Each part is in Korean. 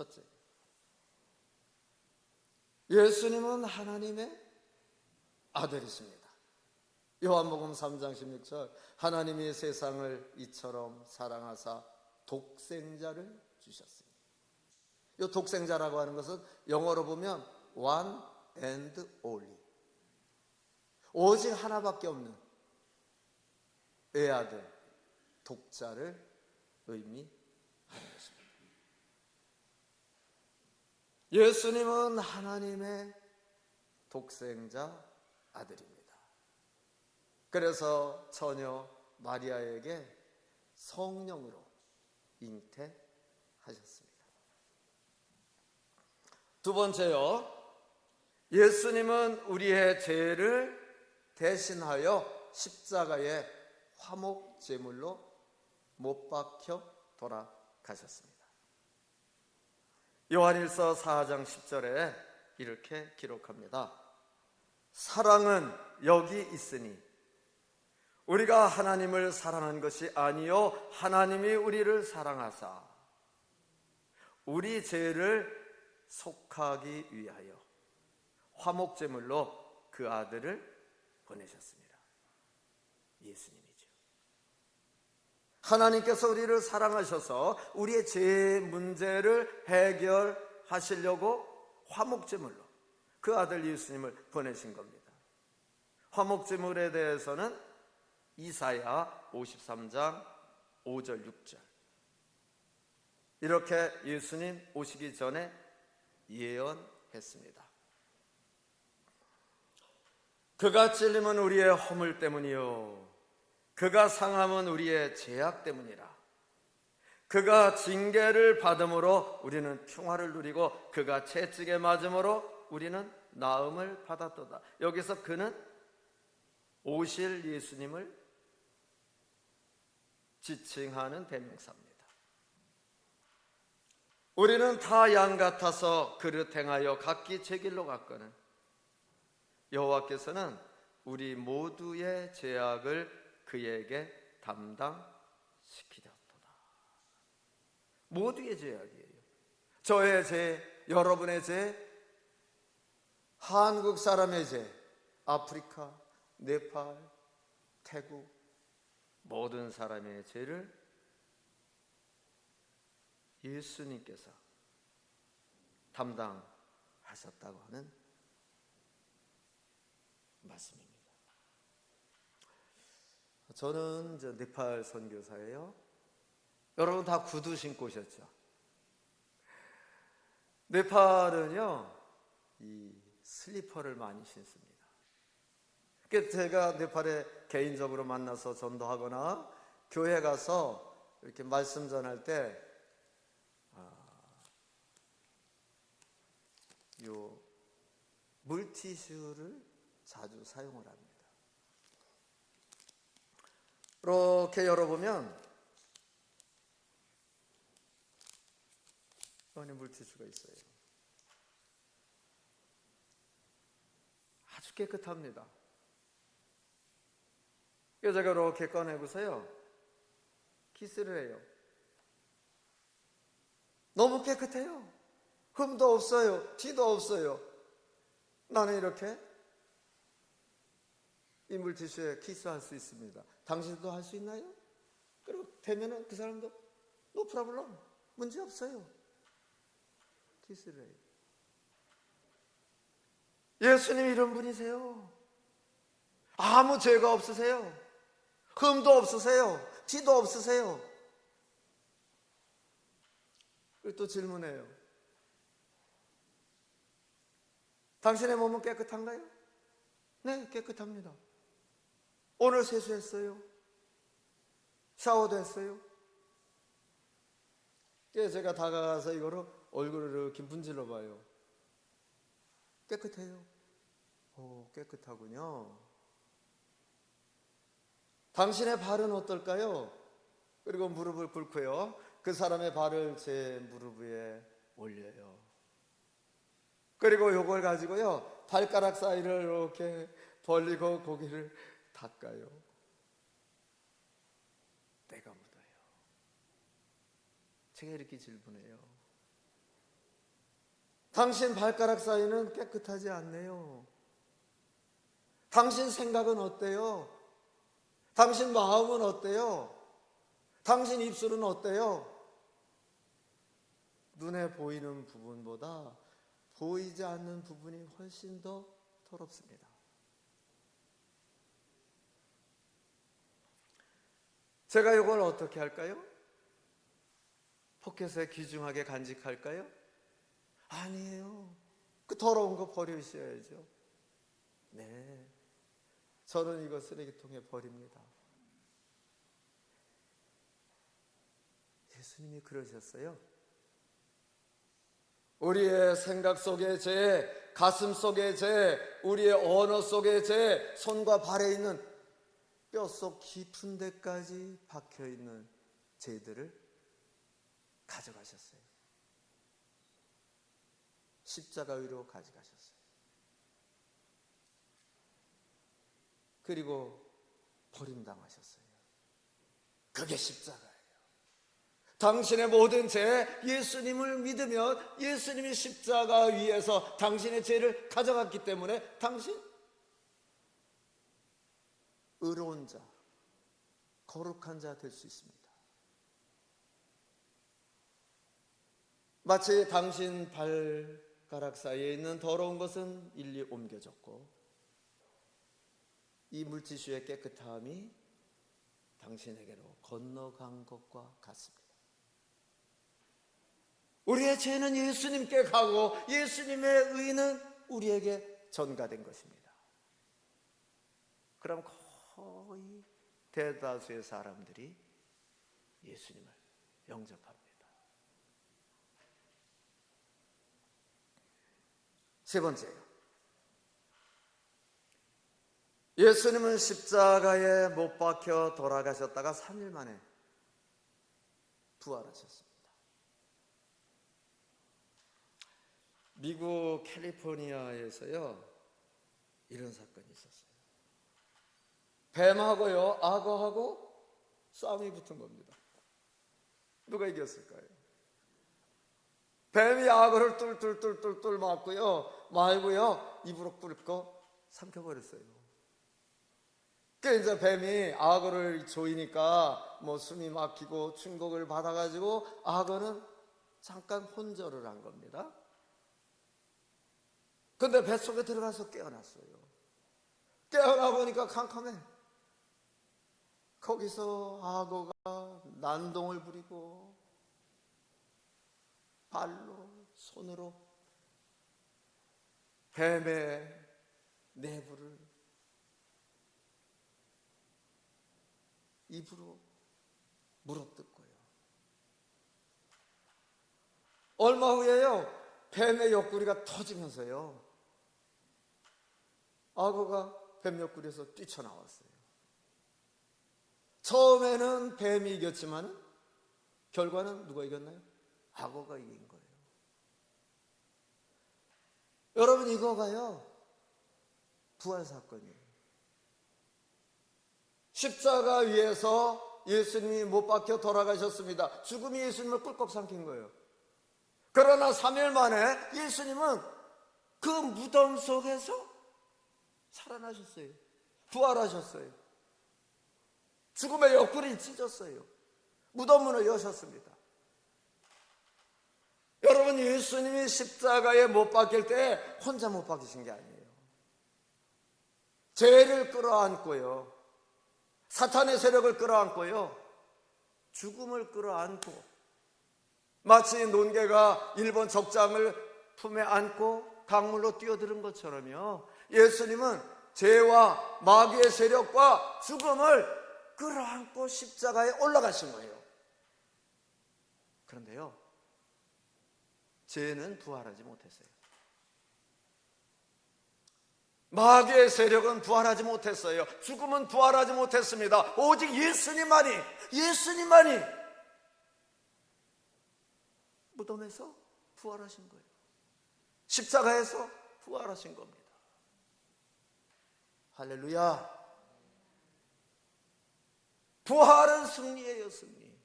첫째, 예수님은 하나님의 아들이십니다. 요한복음 3장 16절, 하나님이 세상을 이처럼 사랑하사 독생자를 주셨습니다. 이 독생자라고 하는 것은 영어로 보면 one and only, 오직 하나밖에 없는 외아들, 독자를 의미하는 것입니다. 예수님은 하나님의 독생자 아들입니다. 그래서 처녀 마리아에게 성령으로 잉태하셨습니다. 두 번째요, 예수님은 우리의 죄를 대신하여 십자가에 화목 제물로 못 박혀 돌아가셨습니다. 요한일서 4장 10절에 이렇게 기록합니다. 사랑은 여기 있으니 우리가 하나님을 사랑한 것이 아니요 하나님이 우리를 사랑하사 우리 죄를 속하기 위하여 화목제물로 그 아들을 보내셨습니다. 예수님이죠. 하나님께서 우리를 사랑하셔서 우리의 죄 문제를 해결하시려고 화목제물로 그 아들 예수님을 보내신 겁니다. 화목제물에 대해서는 이사야 53장 5절 6절 이렇게 예수님 오시기 전에 예언했습니다. 그가 찔림은 우리의 허물 때문이요 그가 상함은 우리의 죄악 때문이라. 그가 징계를 받음으로 우리는 평화를 누리고 그가 채찍에 맞음으로 우리는 나음을 받았도다. 여기서 그는 오실 예수님을 지칭하는 대명사입니다. 우리는 다 양 같아서 그릇 행하여 각기 제 길로 갔거늘 여호와께서는 우리 모두의 죄악을 그에게 담당시키셨도다. 모두의 죄악이에요. 저의 죄, 여러분의 죄, 한국 사람의 죄, 아프리카, 네팔, 태국 모든 사람의 죄를 예수님께서 담당하셨다고 하는 말씀입니다. 저는 네팔 선교사예요. 여러분 다 구두 신고 오셨죠? 네팔은요 이 슬리퍼를 많이 신습니다. 그래서 제가 네팔에 개인적으로 만나서 전도하거나 교회 가서 이렇게 말씀 전할 때 요 물티슈를 자주 사용을 합니다. 이렇게 열어보면 안에 물티슈가 있어요. 아주 깨끗합니다. 그래서 제가 이렇게 꺼내고서요 키스를 해요. 너무 깨끗해요. 흠도 없어요. 티도 없어요. 나는 이렇게 이 물티슈에 키스할 수 있습니다. 당신도 할 수 있나요? 그리고 되면은 그 사람도 no problem, 문제 없어요. 키스를 해요. 예수님 이런 분이세요. 아무 죄가 없으세요. 흠도 없으세요. 티도 없으세요. 그리고 또 질문해요. 당신의 몸은 깨끗한가요? 네, 깨끗합니다. 오늘 세수했어요? 샤워도 했어요? 그래서 제가 다가가서 이거로 얼굴을 이렇게 문질러 봐요. 깨끗해요. 오, 깨끗하군요. 당신의 발은 어떨까요? 그리고 무릎을 꿇고요. 그 사람의 발을 제 무릎 위에 올려요. 그리고 이걸 가지고요 발가락 사이를 이렇게 벌리고 고개를 닦아요. 때가 묻어요. 제가 이렇게 질문해요. 당신 발가락 사이는 깨끗하지 않네요. 당신 생각은 어때요? 당신 마음은 어때요? 당신 입술은 어때요? 눈에 보이는 부분보다 보이지 않는 부분이 훨씬 더 더럽습니다. 제가 이걸 어떻게 할까요? 포켓에 귀중하게 간직할까요? 아니에요. 그 더러운 거 버리셔야죠. 네, 저는 이거 쓰레기통에 버립니다. 예수님이 그러셨어요. 우리의 생각 속의 죄, 가슴 속의 죄, 우리의 언어 속의 죄, 손과 발에 있는 뼛속 깊은 데까지 박혀있는 죄들을 가져가셨어요. 십자가 위로 가져가셨어요. 그리고 버림당하셨어요. 그게 십자가예요. 당신의 모든 죄, 예수님을 믿으면 예수님이 십자가 위에서 당신의 죄를 가져갔기 때문에 당신 의로운 자, 거룩한 자 될 수 있습니다. 마치 당신 발가락 사이에 있는 더러운 것은 일리 옮겨졌고 이 물티슈의 깨끗함이 당신에게로 건너간 것과 같습니다. 우리의 죄는 예수님께 가고 예수님의 의는 우리에게 전가된 것입니다. 그럼 거의 대다수의 사람들이 예수님을 영접합니다. 세 번째요. 예수님은 십자가에 못 박혀 돌아가셨다가 3일 만에 부활하셨습니다. 미국 캘리포니아에서요, 이런 사건이 있었어요. 뱀하고요, 악어하고 싸움이 붙은 겁니다. 누가 이겼을까요? 뱀이 악어를 뚫뚫뚫뚫 말고요, 입으로 꿇고 삼켜버렸어요. 그러니까 이제 뱀이 악어를 조이니까 숨이 막히고 충격을 받아가지고 악어는 잠깐 혼절을 한 겁니다. 근데 뱃속에 들어가서 깨어났어요. 깨어나 보니까 캄캄해. 거기서 악어가 난동을 부리고 발로, 손으로 뱀의 내부를 입으로 물어뜯고요. 얼마 후에요, 뱀의 옆구리가 터지면서요, 악어가 뱀 옆구리에서 뛰쳐나왔어요. 처음에는 뱀이 이겼지만 결과는 누가 이겼나요? 악어가 이긴 거예요. 여러분, 이거가요, 부활 사건이에요. 십자가 위에서 예수님이 못 박혀 돌아가셨습니다. 죽음이 예수님을 꿀꺽 삼킨 거예요. 그러나 3일 만에 예수님은 그 무덤 속에서 살아나셨어요. 부활하셨어요. 죽음의 옆구리를 찢었어요. 무덤 문을 여셨습니다. 여러분, 예수님이 십자가에 못 박힐 때 혼자 못 박히신 게 아니에요. 죄를 끌어안고요, 사탄의 세력을 끌어안고요, 죽음을 끌어안고, 마치 논개가 일본 적장을 품에 안고 강물로 뛰어드는 것처럼요, 예수님은 죄와 마귀의 세력과 죽음을 끌어안고 십자가에 올라가신 거예요. 그런데요, 죄는 부활하지 못했어요. 마귀의 세력은 부활하지 못했어요. 죽음은 부활하지 못했습니다. 오직 예수님만이 무덤에서 부활하신 거예요. 십자가에서 부활하신 겁니다. 할렐루야. 부활은 승리예요, 승리.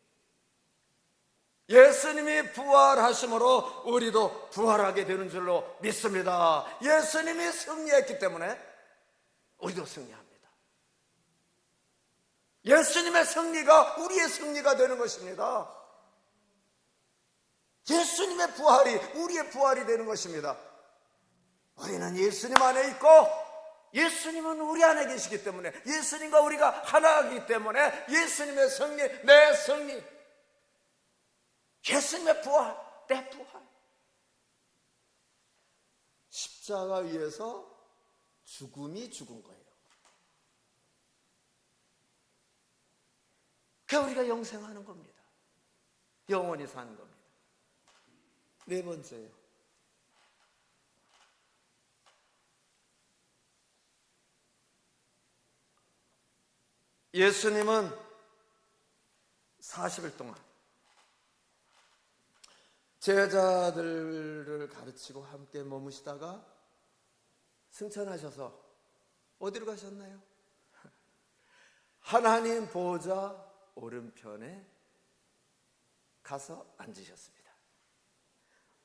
예수님이 부활하심으로 우리도 부활하게 되는 줄로 믿습니다. 예수님이 승리했기 때문에 우리도 승리합니다. 예수님의 승리가 우리의 승리가 되는 것입니다. 예수님의 부활이 우리의 부활이 되는 것입니다. 우리는 예수님 안에 있고 예수님은 우리 안에 계시기 때문에, 예수님과 우리가 하나이기 때문에 예수님의 승리, 내 승리, 예수님의 부활, 내 부활. 십자가 위에서 죽음이 죽은 거예요. 그러니까 우리가 영생하는 겁니다. 영원히 사는 겁니다. 네 번째요. 예수님은 40일 동안 제자들을 가르치고 함께 머무시다가 승천하셔서 어디로 가셨나요? 하나님 보좌 오른편에 가서 앉으셨습니다.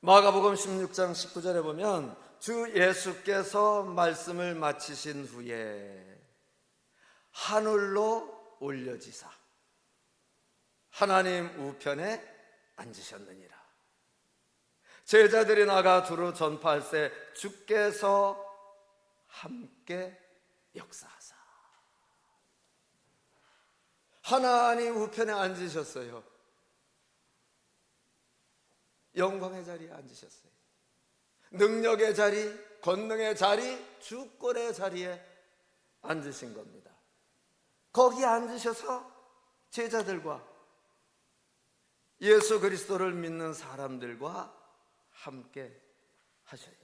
마가복음 16장 19절에 보면 주 예수께서 말씀을 마치신 후에 하늘로 올려지사 하나님 우편에 앉으셨느니라. 제자들이 나가 두루 전파할세 주께서 함께 역사하사. 하나님 우편에 앉으셨어요. 영광의 자리에 앉으셨어요. 능력의 자리, 권능의 자리, 주권의 자리에 앉으신 겁니다. 거기에 앉으셔서 제자들과 예수 그리스도를 믿는 사람들과 함께 하셔요.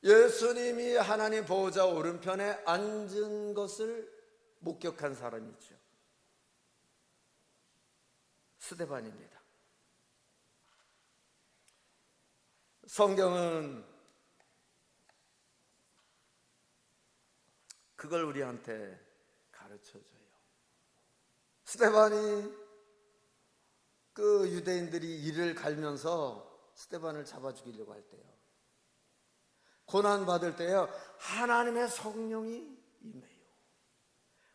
예수님이 하나님 보호자 오른편에 앉은 것을 목격한 사람이죠. 스데반입니다. 성경은 그걸 우리한테 가르쳐줘요. 스데반이 그 유대인들이 이를 갈면서 스데반을 잡아 죽이려고 할 때요, 고난 받을 때요, 하나님의 성령이 임해요.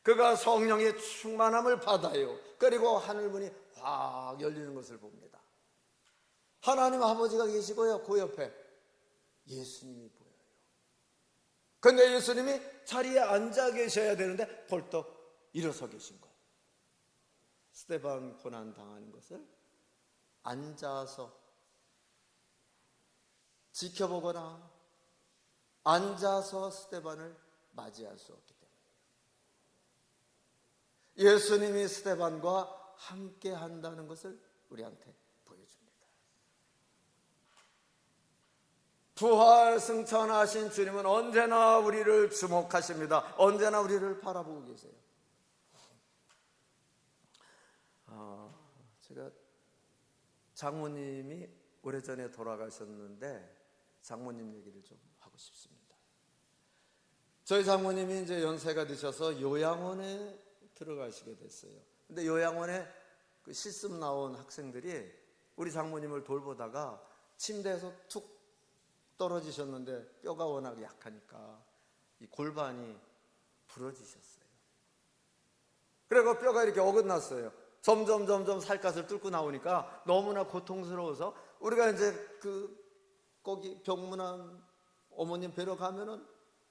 그가 성령의 충만함을 받아요. 그리고 하늘문이 확 열리는 것을 봅니다. 하나님 아버지가 계시고요, 그 옆에 예수님이 보여요. 근데 예수님이 자리에 앉아 계셔야 되는데 벌떡 일어서 계신 거예요. 스데반 고난 당하는 것을 앉아서 지켜보거나 앉아서 스데반을 맞이할 수 없기 때문이에요. 예수님이 스데반과 함께 한다는 것을 우리한테 보여줍니다. 부활 승천하신 주님은 언제나 우리를 주목하십니다. 언제나 우리를 바라보고 계세요. 제가 장모님이 오래전에 돌아가셨는데 장모님 얘기를 좀 하고 싶습니다. 저희 장모님이 이제 연세가 드셔서 요양원에 들어가시게 됐어요. 근데 요양원에 그 실습 나온 학생들이 우리 장모님을 돌보다가 침대에서 툭 떨어지셨는데 뼈가 워낙 약하니까 이 골반이 부러지셨어요. 그리고 뼈가 이렇게 어긋났어요. 점점 살갗을 뚫고 나오니까 너무나 고통스러워서 우리가 이제 거기 병문안 어머님 뵈러 가면은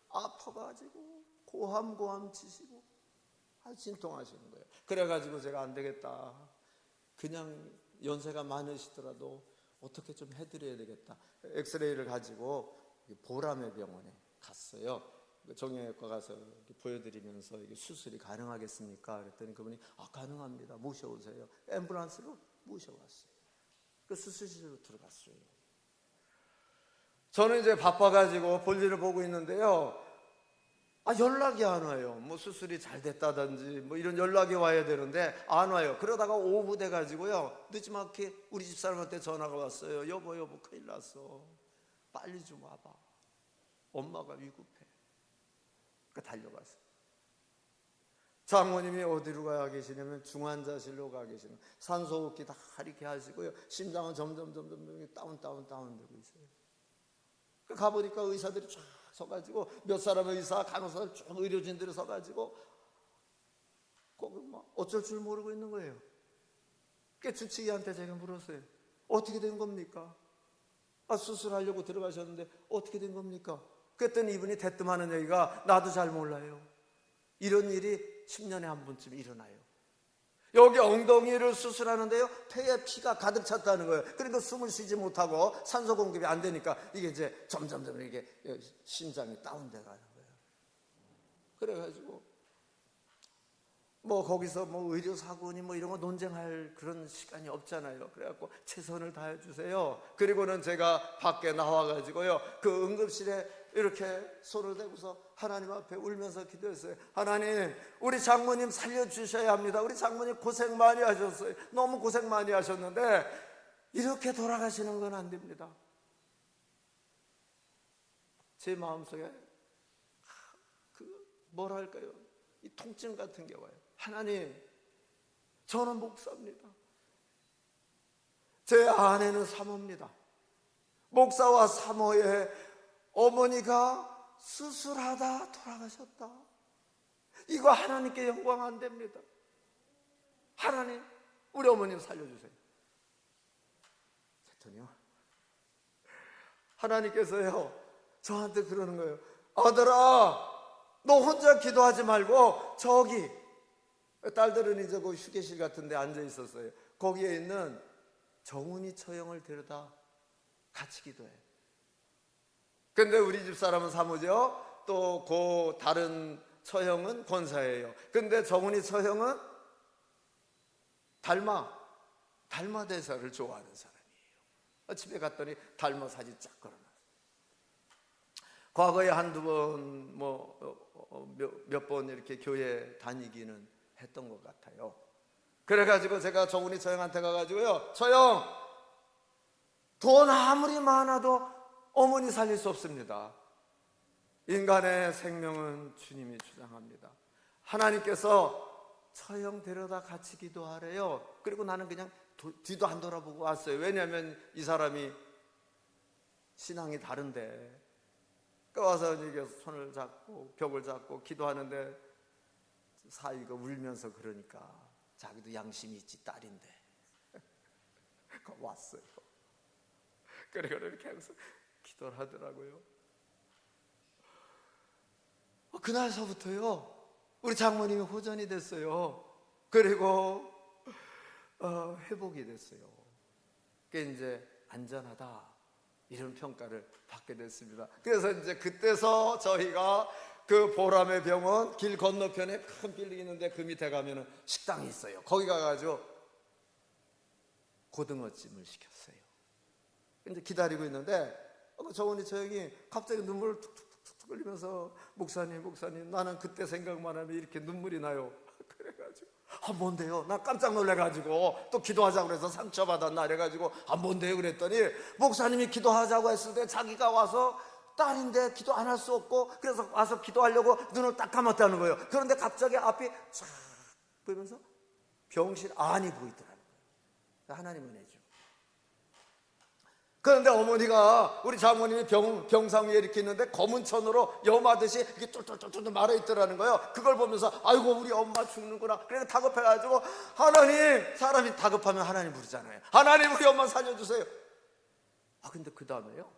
아파가지고 고함 치시고 진통하시는 거예요. 그래가지고 제가 안 되겠다, 그냥 연세가 많으시더라도 어떻게 좀 해드려야 되겠다, 엑스레이를 가지고 보람의 병원에 갔어요. 정형외과 가서 보여드리면서 이게 수술이 가능하겠습니까? 그랬더니 그분이 가능합니다, 모셔오세요. 앰뷸런스로 모셔왔어요. 그 수술실로 들어갔어요. 저는 이제 바빠가지고 볼일을 보고 있는데요, 연락이 안 와요. 뭐 수술이 잘 됐다든지 뭐 이런 연락이 와야 되는데 안 와요. 그러다가 오후 돼가지고요, 늦지막히 우리 집사람한테 전화가 왔어요. 여보 큰일 났어, 빨리 좀 와봐, 엄마가 위급해. 달려가서 장모님이 어디로 가 계시냐면 중환자실로 가 계시는, 산소호흡기 다 이렇게 하시고요, 심장은 점점 다운되고 있어요. 가보니까 의사들이 쫙 서가지고, 몇 사람의 의사, 간호사들 쭉 의료진들이 서가지고 거기 뭐 어쩔 줄 모르고 있는 거예요. 그 주치의한테 제가 물었어요. 어떻게 된 겁니까? 수술하려고 들어가셨는데 어떻게 된 겁니까? 그랬더니 이분이 대뜸하는 얘기가, 나도 잘 몰라요. 이런 일이 10년에 한 번쯤 일어나요. 여기 엉덩이를 수술하는데요, 폐에 피가 가득 찼다는 거예요. 그러니까 숨을 쉬지 못하고 산소 공급이 안 되니까 이게 이제 점점 이게 심장이 다운돼 가는 거예요. 그래가지고 뭐 거기서 뭐 의료사고니 뭐 이런 거 논쟁할 그런 시간이 없잖아요. 그래갖고 최선을 다해 주세요. 그리고는 제가 밖에 나와가지고요, 그 응급실에 이렇게 손을 대고서 하나님 앞에 울면서 기도했어요. 하나님, 우리 장모님 살려주셔야 합니다. 우리 장모님 고생 많이 하셨어요. 너무 고생 많이 하셨는데 이렇게 돌아가시는 건 안 됩니다. 제 마음속에 뭐랄까요, 이 통증 같은 게 와요. 하나님, 저는 목사입니다. 제 아내는 사모입니다. 목사와 사모의 어머니가 수술하다 돌아가셨다. 이거 하나님께 영광 안 됩니다. 하나님, 우리 어머님 살려주세요. 그랬더니요, 하나님께서요 저한테 그러는 거예요. 아들아, 너 혼자 기도하지 말고 저기, 딸들은 이제 그 휴게실 같은 데 앉아 있었어요. 거기에 있는 정훈이 처형을 데려다 같이 기도해. 근데 우리 집 사람은 사모죠. 또 그 다른 처형은 권사예요. 근데 정훈이 처형은 달마 대사를 좋아하는 사람이에요. 집에 갔더니 달마 사진 쫙 걸어놨어요. 과거에 한두 번 몇 번 이렇게 교회 다니기는 했던 것 같아요. 그래가지고 제가 정훈이 처형한테 가가지고요, 처형, 돈 아무리 많아도 어머니 살릴 수 없습니다. 인간의 생명은 주님이 주장합니다. 하나님께서 처형 데려다 같이 기도하래요. 그리고 나는 그냥 뒤도 안 돌아보고 왔어요. 왜냐하면 이 사람이 신앙이 다른데. 와서 이게 손을 잡고 벽을 잡고 기도하는데 사위가 울면서 그러니까 자기도 양심이 있지, 딸인데. 왔어요. 그래 이렇게 하면서 기도를 하더라고요. 그날서부터요, 우리 장모님이 호전이 됐어요. 그리고 회복이 됐어요. 그게 이제 안전하다, 이런 평가를 받게 됐습니다. 그래서 이제 그때서 저희가 그 보람의 병원 길 건너편에 큰 빌딩이 있는데 그 밑에 가면은 식당이 있어요. 거기 가가지고 고등어찜을 시켰어요. 근데 기다리고 있는데 정훈이 저 형이 갑자기 눈물을 툭툭툭 흘리면서, 목사님 나는 그때 생각만 하면 이렇게 눈물이 나요. 그래가지고 뭔데요? 나 깜짝 놀래가지고 또 기도하자고 그래서 상처받았나 이래가지고 뭔데요? 그랬더니 목사님이 기도하자고 했을 때 자기가 와서 딸인데 기도 안 할 수 없고 그래서 와서 기도하려고 눈을 딱 감았다는 거예요. 그런데 갑자기 앞이 쫙 보이면서 병실 안이 보이더라는 거예요. 하나님 은혜죠. 그런데 어머니가, 우리 장모님이 병상 위에 이렇게 있는데 검은 천으로 염하듯이 이렇게 쫄쫄쫄쫄 말아있더라는 거예요. 그걸 보면서 아이고 우리 엄마 죽는구나. 그래서 다급해가지고, 하나님, 사람이 다급하면 하나님 부르잖아요. 하나님, 우리 엄마 살려주세요. 근데 그 다음에요,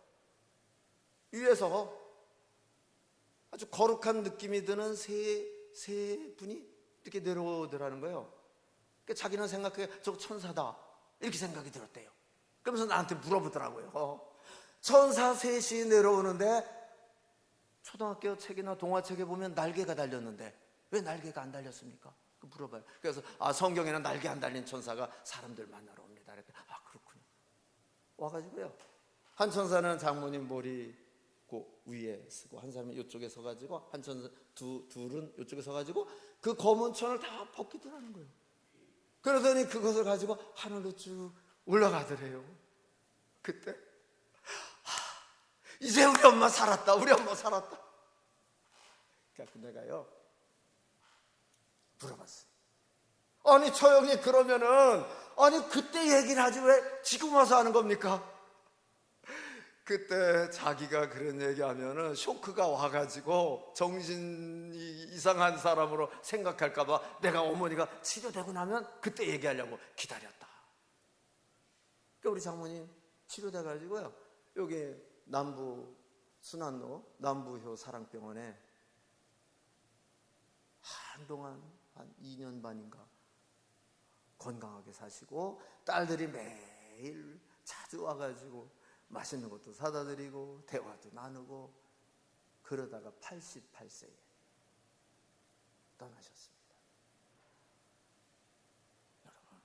위에서 아주 거룩한 느낌이 드는 세 분이 이렇게 내려오더라는 거예요. 그러니까 자기는 생각해 저거 천사다 이렇게 생각이 들었대요. 그러면서 나한테 물어보더라고요. 천사 셋이 내려오는데 초등학교 책이나 동화책에 보면 날개가 달렸는데 왜 날개가 안 달렸습니까? 물어봐요. 그래서 성경에는 날개 안 달린 천사가 사람들 만나러 옵니다. 그랬더니 그렇군요. 와가지고요, 한 천사는 장모님 머리 위에 쓰고 한 사람이 이쪽에 서가지고, 한 천사 둘은 이쪽에 서가지고 그 검은 천을 다 벗기더라는 거예요. 그러더니 그것을 가지고 하늘로 쭉 올라가더래요. 그때 이제 우리 엄마 살았다. 그러니까 내가요, 물어봤어요. 아니 처형이 그러면은 아니 그때 얘기를 하지 왜 지금 와서 하는 겁니까? 그때 자기가 그런 얘기하면은 쇼크가 와가지고 정신이 이상한 사람으로 생각할까봐 내가 어머니가 치료되고 나면 그때 얘기하려고 기다렸다. 그러니까 우리 장모님 치료돼가지고요, 여기 남부 순환로 남부효 사랑병원에 한동안 한 2년 반인가 건강하게 사시고, 딸들이 매일 자주 와가지고 맛있는 것도 사다 드리고 대화도 나누고 그러다가 88세에 떠나셨습니다. 여러분,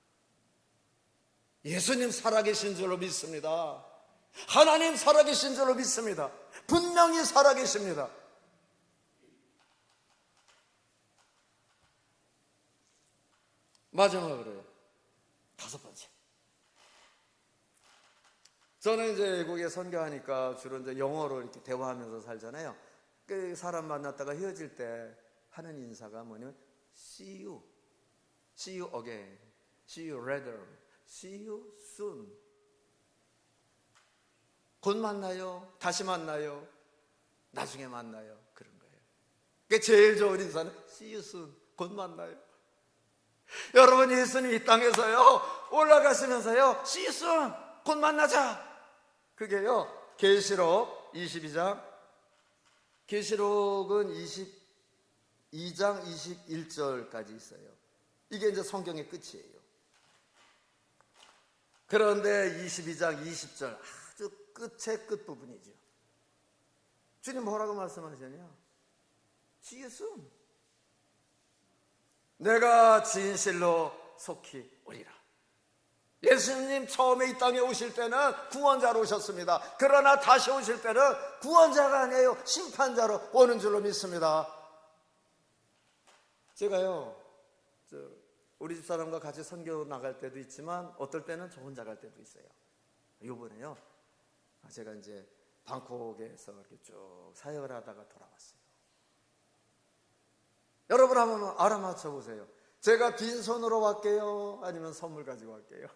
예수님 살아계신 줄로 믿습니다. 하나님 살아계신 줄로 믿습니다. 분명히 살아계십니다. 마지막으로요, 5번째. 저는 이제 외국에 선교하니까 주로 이제 영어로 이렇게 대화하면서 살잖아요. 그 사람 만났다가 헤어질 때 하는 인사가 뭐냐면 see you again, see you later, see you soon. 곧 만나요, 다시 만나요, 나중에 만나요, 그런 거예요. 그게 제일 좋은 인사는 see you soon, 곧 만나요. 여러분, 예수님 이 땅에서요 올라가시면서요 see you soon, 곧 만나자. 그게요 계시록 22장, 계시록은 22장 21절까지 있어요. 이게 이제 성경의 끝이에요. 그런데 22장 20절 아주 끝의 끝부분이죠. 주님 뭐라고 말씀하셨냐? See you soon. 내가 진실로 속히 오리라. 예수님 처음에 이 땅에 오실 때는 구원자로 오셨습니다. 그러나 다시 오실 때는 구원자가 아니에요, 심판자로 오는 줄로 믿습니다. 제가요 우리 집사람과 같이 선교 나갈 때도 있지만 어떨 때는 저 혼자 갈 때도 있어요. 요번에요 제가 이제 방콕에서 이렇게 쭉 사역을 하다가 돌아왔어요. 여러분 한번 알아맞혀 보세요. 제가 빈손으로 갈게요, 아니면 선물 가지고 갈게요?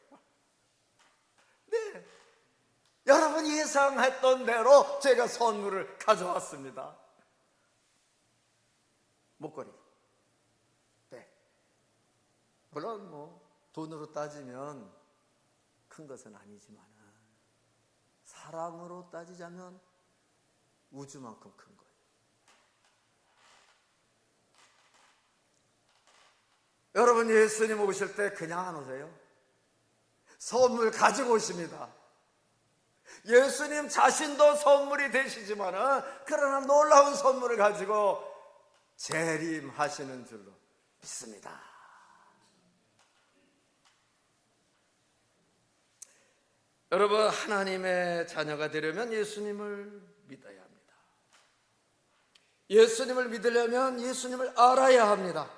네, 여러분 예상했던 대로 제가 선물을 가져왔습니다. 목걸이. 네. 물론 뭐 돈으로 따지면 큰 것은 아니지만 사랑으로 따지자면 우주만큼 큰 거예요. 여러분, 예수님 오실 때 그냥 안 오세요. 선물 가지고 오십니다. 예수님 자신도 선물이 되시지만은 그러나 놀라운 선물을 가지고 재림하시는 줄로 믿습니다. 여러분, 하나님의 자녀가 되려면 예수님을 믿어야 합니다. 예수님을 믿으려면 예수님을 알아야 합니다.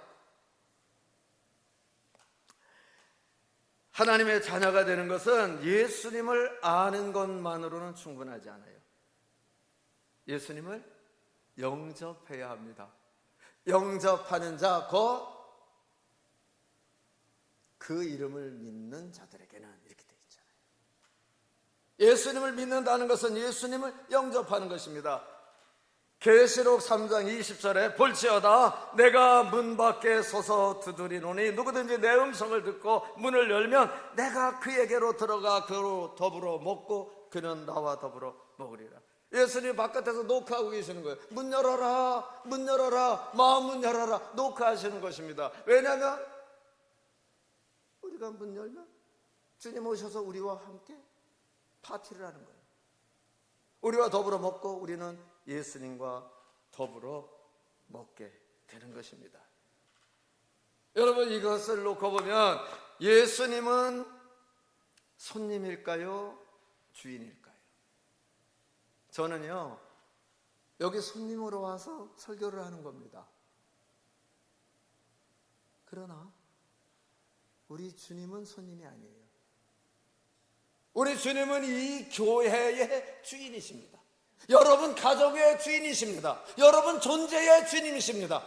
하나님의 자녀가 되는 것은 예수님을 아는 것만으로는 충분하지 않아요. 예수님을 영접해야 합니다. 영접하는 자 곧 그 이름을 믿는 자들에게는 이렇게 되어 있잖아요. 예수님을 믿는다는 것은 예수님을 영접하는 것입니다. 계시록 3장 20절에 볼지어다 내가 문 밖에 서서 두드리노니 누구든지 내 음성을 듣고 문을 열면 내가 그에게로 들어가 그로 더불어 먹고 그는 나와 더불어 먹으리라. 예수님 바깥에서 노크하고 계시는 거예요. 문 열어라, 문 열어라, 마음 문 열어라, 노크하시는 것입니다. 왜냐하면 우리가 문 열면 주님 오셔서 우리와 함께 파티를 하는 거예요. 우리와 더불어 먹고 우리는 예수님과 더불어 먹게 되는 것입니다. 여러분, 이것을 놓고 보면 예수님은 손님일까요? 주인일까요? 저는요 여기 손님으로 와서 설교를 하는 겁니다. 그러나 우리 주님은 손님이 아니에요. 우리 주님은 이 교회의 주인이십니다. 여러분 가족의 주인이십니다. 여러분 존재의 주님이십니다.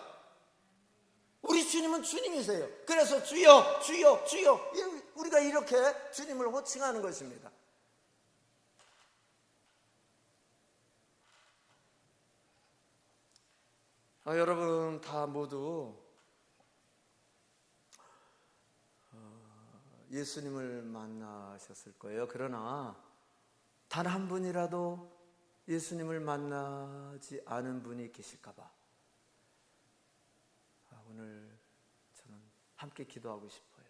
우리 주님은 주님이세요. 그래서 주여 주여 주여, 우리가 이렇게 주님을 호칭하는 것입니다. 여러분 다 모두 예수님을 만나셨을 거예요. 그러나 단 한 분이라도 예수님을 만나지 않은 분이 계실까 봐 오늘 저는 함께 기도하고 싶어요.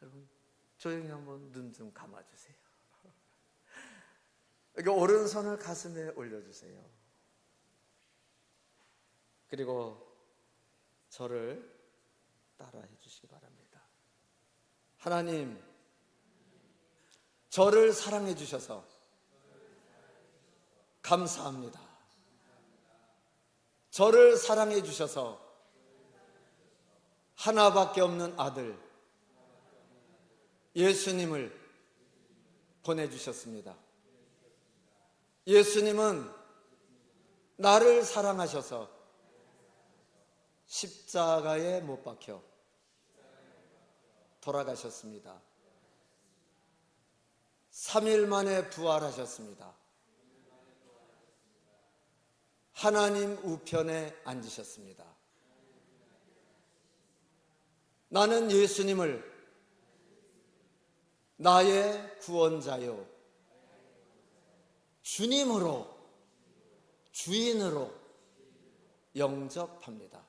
여러분 조용히 한번 눈 좀 감아주세요. 여기 오른손을 가슴에 올려주세요. 그리고 저를 따라해 주시기 바랍니다. 하나님, 저를 사랑해 주셔서 감사합니다. 저를 사랑해 주셔서 하나밖에 없는 아들 예수님을 보내주셨습니다. 예수님은 나를 사랑하셔서 십자가에 못 박혀 돌아가셨습니다. 3일 만에 부활하셨습니다. 하나님 우편에 앉으셨습니다. 나는 예수님을 나의 구원자요 주님으로 주인으로 영접합니다.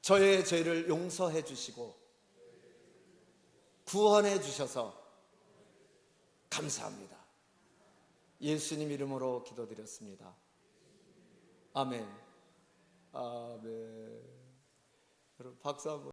저의 죄를 용서해 주시고 구원해 주셔서 감사합니다. 예수님 이름으로 기도드렸습니다. 아멘. 아멘. 여러분 박수 한번.